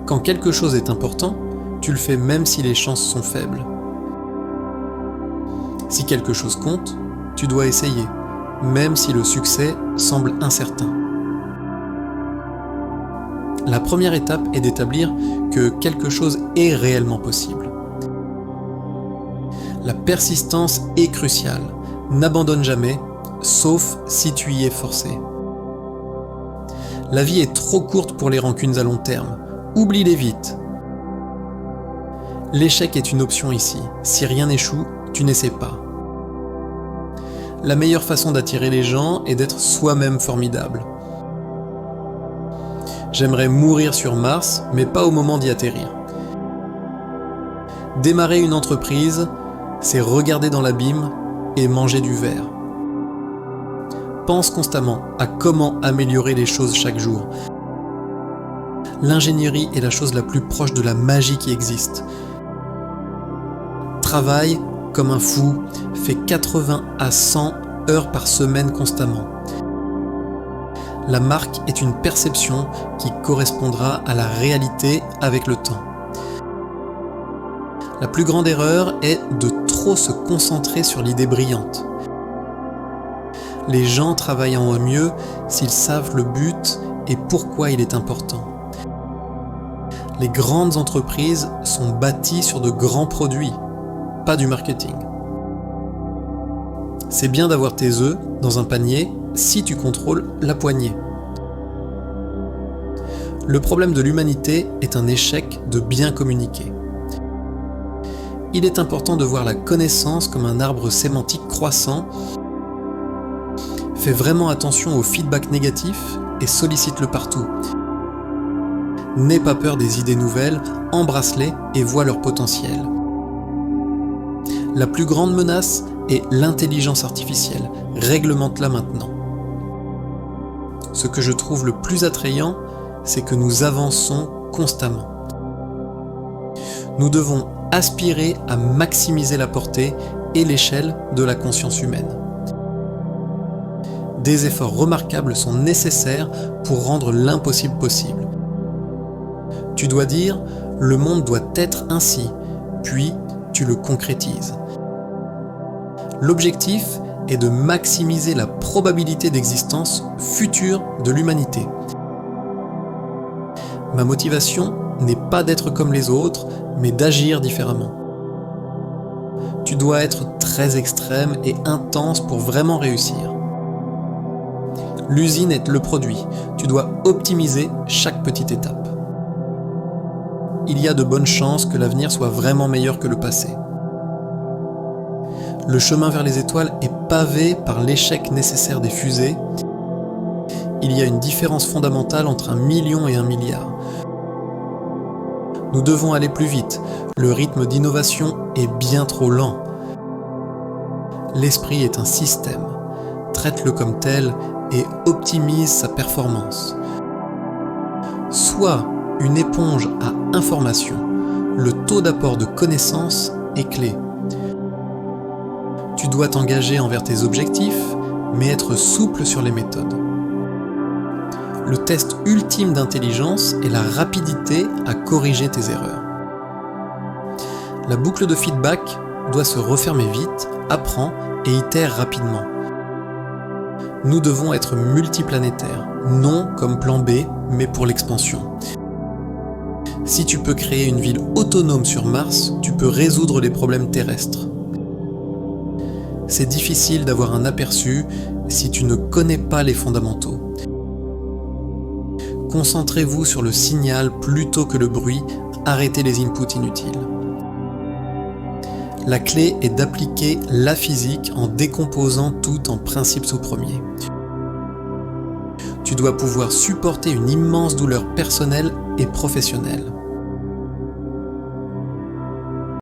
Quand quelque chose est important, tu le fais même si les chances sont faibles. Si quelque chose compte, tu dois essayer, même si le succès semble incertain. La première étape est d'établir que quelque chose est réellement possible. La persistance est cruciale. N'abandonne jamais, sauf si tu y es forcé. La vie est trop courte pour les rancunes à long terme. Oublie-les vite. L'échec est une option ici. Si rien n'échoue, tu n'essaies pas. La meilleure façon d'attirer les gens est d'être soi-même formidable. J'aimerais mourir sur Mars, mais pas au moment d'y atterrir. Démarrer une entreprise, c'est regarder dans l'abîme et manger du verre. Pense constamment à comment améliorer les choses chaque jour. L'ingénierie est la chose la plus proche de la magie qui existe. Travaille comme un fou, fais 80 à 100 heures par semaine constamment. La marque est une perception qui correspondra à la réalité avec le temps. La plus grande erreur est de trop se concentrer sur l'idée brillante. Les gens travailleront au mieux s'ils savent le but et pourquoi il est important. Les grandes entreprises sont bâties sur de grands produits, pas du marketing. C'est bien d'avoir tes œufs dans un panier si tu contrôles la poignée. Le problème de l'humanité est un échec de bien communiquer. Il est important de voir la connaissance comme un arbre sémantique croissant. Fais vraiment attention au feedback négatif et sollicite-le partout. N'aie pas peur des idées nouvelles, embrasse-les et vois leur potentiel. La plus grande menace est l'intelligence artificielle. Réglemente-la maintenant. Ce que je trouve le plus attrayant, c'est que nous avançons constamment. Nous devons aspirer à maximiser la portée et l'échelle de la conscience humaine. Des efforts remarquables sont nécessaires pour rendre l'impossible possible. Tu dois dire « le monde doit être ainsi », puis tu le concrétises. L'objectif est de maximiser la probabilité d'existence future de l'humanité. Ma motivation n'est pas d'être comme les autres, mais d'agir différemment. Tu dois être très extrême et intense pour vraiment réussir. L'usine est le produit. Tu dois optimiser chaque petite étape. Il y a de bonnes chances que l'avenir soit vraiment meilleur que le passé. Le chemin vers les étoiles est pavé par l'échec nécessaire des fusées. Il y a une différence fondamentale entre 1 million et 1 milliard. Nous devons aller plus vite. Le rythme d'innovation est bien trop lent. L'esprit est un système. Traite-le comme tel et optimise sa performance. Sois une éponge à information. Le taux d'apport de connaissances est clé. Tu dois t'engager envers tes objectifs, mais être souple sur les méthodes. Le test ultime d'intelligence est la rapidité à corriger tes erreurs. La boucle de feedback doit se refermer vite, apprends et itère rapidement. Nous devons être multiplanétaires, non comme plan B, mais pour l'expansion. Si tu peux créer une ville autonome sur Mars, tu peux résoudre les problèmes terrestres. C'est difficile d'avoir un aperçu si tu ne connais pas les fondamentaux. Concentrez-vous sur le signal plutôt que le bruit, arrêtez les inputs inutiles. La clé est d'appliquer la physique en décomposant tout en principe sous-premier. Tu dois pouvoir supporter une immense douleur personnelle et professionnelle.